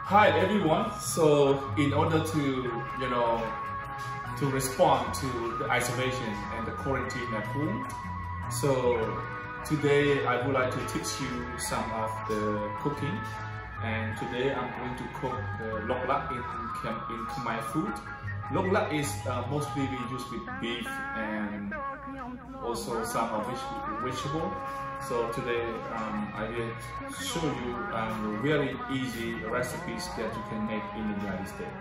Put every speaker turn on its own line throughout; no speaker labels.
Hi everyone. So in order to to respond to the isolation and the quarantine at home, so today I would like to teach you some of the cooking. And today I'm going to cook the Lok Lak in Khmer food. Lok Lak is mostly we use with beef and also some of vegetable. So today I will show you very easy recipes that you can make in the United States.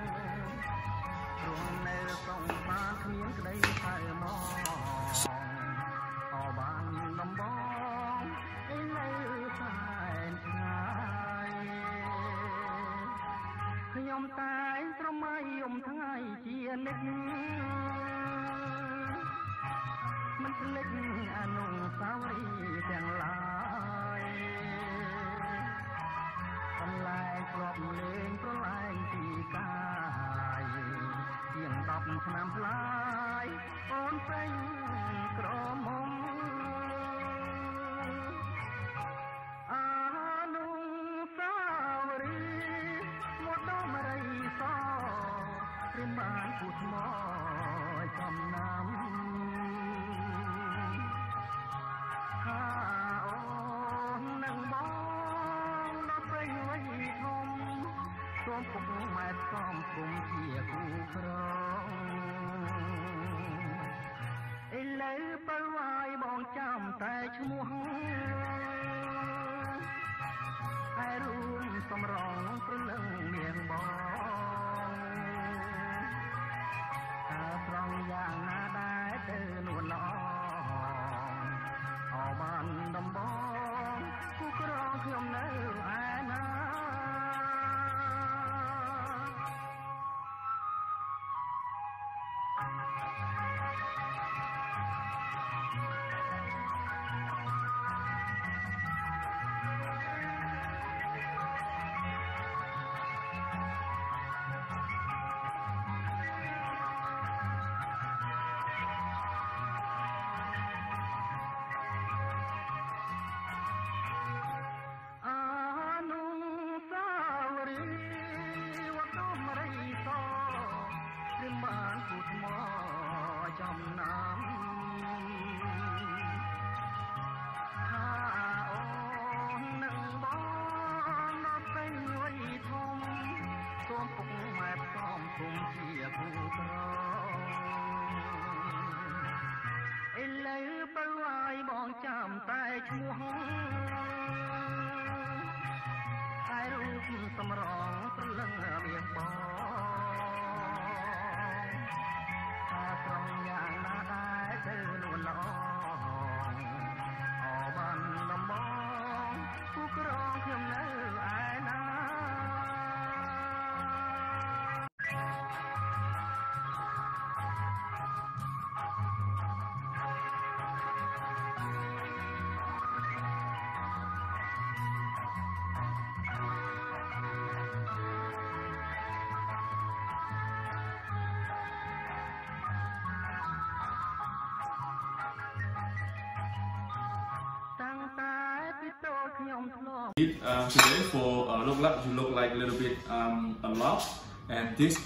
Today for Lok Lak, you look like a little bit a lot, and this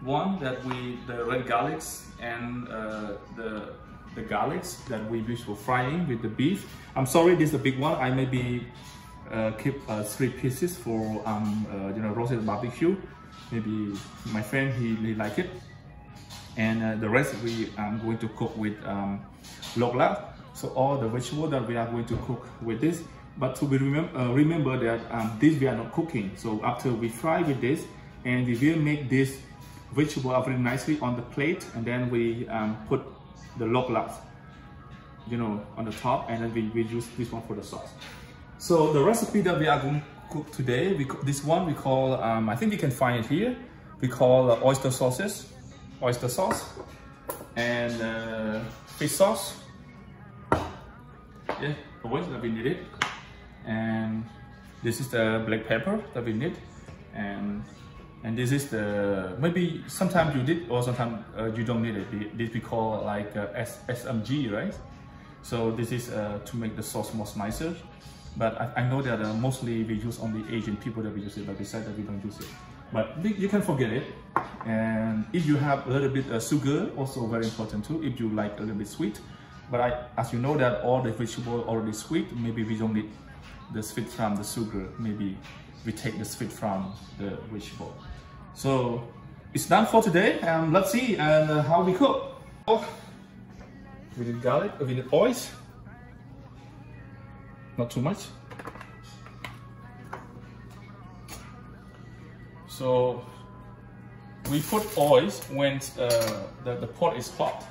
one that the red garlics and the garlics that we use for frying with the beef. I'm sorry, this is a big one. I maybe keep 3 pieces for roasted barbecue. Maybe my friend he like it, and the rest I'm going to cook with Lok Lak. So all the vegetable that we are going to cook with this. But to be remember that this we are not cooking. So after we fry with this, and we will make this vegetable very nicely on the plate, and then we put the Lok Lak, on the top, and then we use this one for the sauce. So the recipe that we are going to cook today, this one we call, I think you can find it here. We call oyster sauce, and fish sauce. Yeah, the way that we need it. And this is the black pepper that we need, and this is the, maybe sometimes you did or sometimes you don't need it. This we call like SMG, right? So this is to make the sauce more nicer. But I know that mostly we use only Asian people that we use it, but besides that we don't use it. But you can forget it. And if you have a little bit sugar, also very important too, if you like a little bit sweet. But as you know that all the vegetable already sweet, maybe we don't need the sweet from the sugar. Maybe we take the sweet from the vegetable. So it's done for today, and let's see how we cook. Oh, we need garlic, we need oil. Not too much. So we put oil when the pot is hot.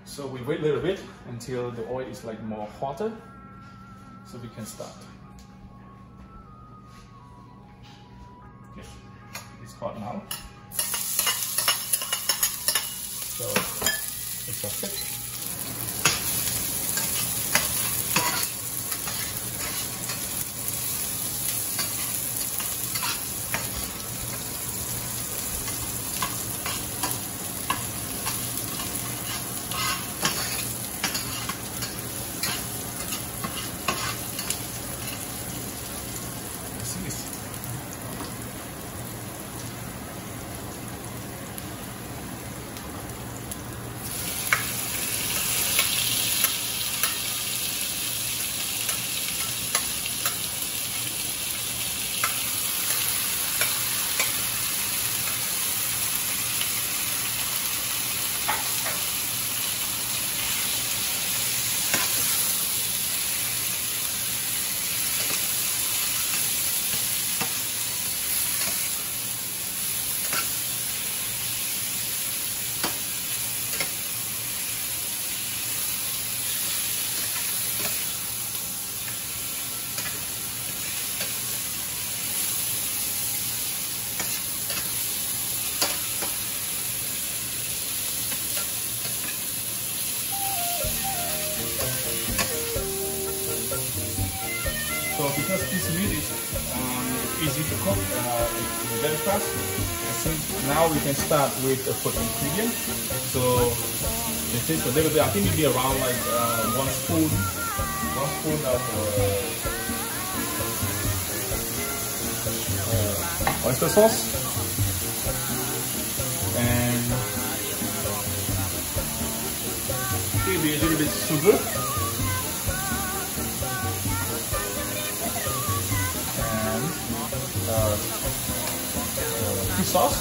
So we wait a little bit until the oil is like more hotter, so we can start. Yes, it's hot now. So it's perfect. So because this meat is easy to cook, it's very fast. Now we can start with the food ingredient. So this is a little bit, I think maybe around like 1 spoon of oyster sauce, and maybe a little bit sugar. Fish sauce,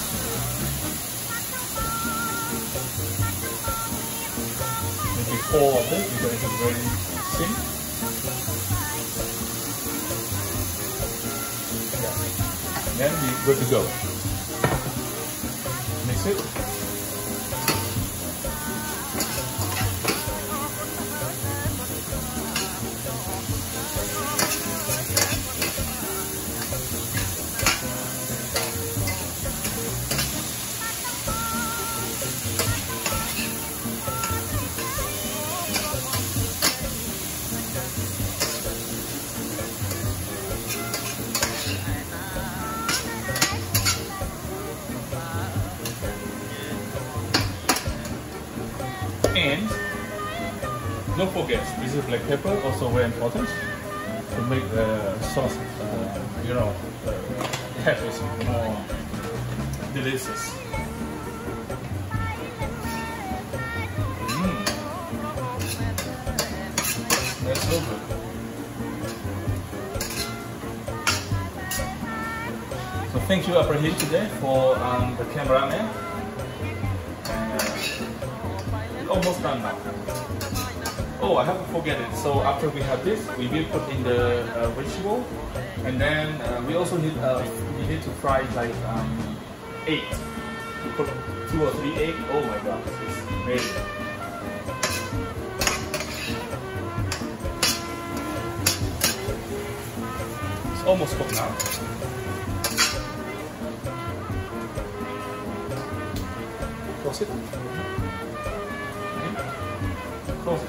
maybe 4 of it because it's very thin. Yeah. Then we're good to go. Mix it. And don't forget, this is black pepper, also very important to make the sauce, taste more delicious. That's so good. So thank you, Abraham, today for the cameraman. Almost done now. Oh, I haven't forget it. So after we have this, we will put in the vegetable, and then we also need to fry like egg. We put 2 or 3 eggs. Oh my god, this is amazing. It's almost cooked now. Close it. Close it.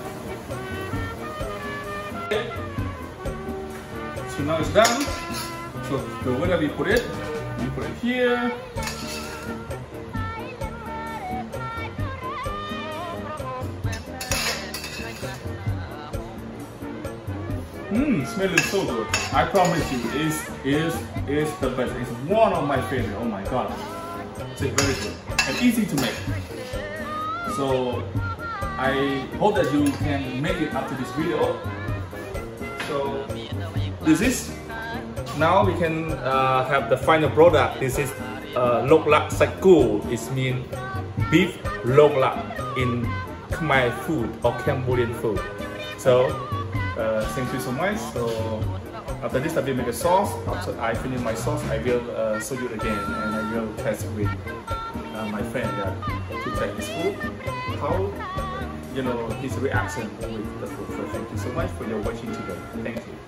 Okay. So now it's done. So the way that we put it here. Smelling so good. I promise you, is the best. It's one of my favorite. Oh my god, it's very good and easy to make. So I hope that you can make it after this video. So this is now we can have the final product. This is Lok Lak Saku. It means beef Lok Lak in Khmer food or Cambodian food. So thank you so much. So after this I will make a sauce. After I finish my sauce, I will show you again, and I will test with my friend to try this food. How his reaction with the food. So thank you so much for your watching today. Thank you.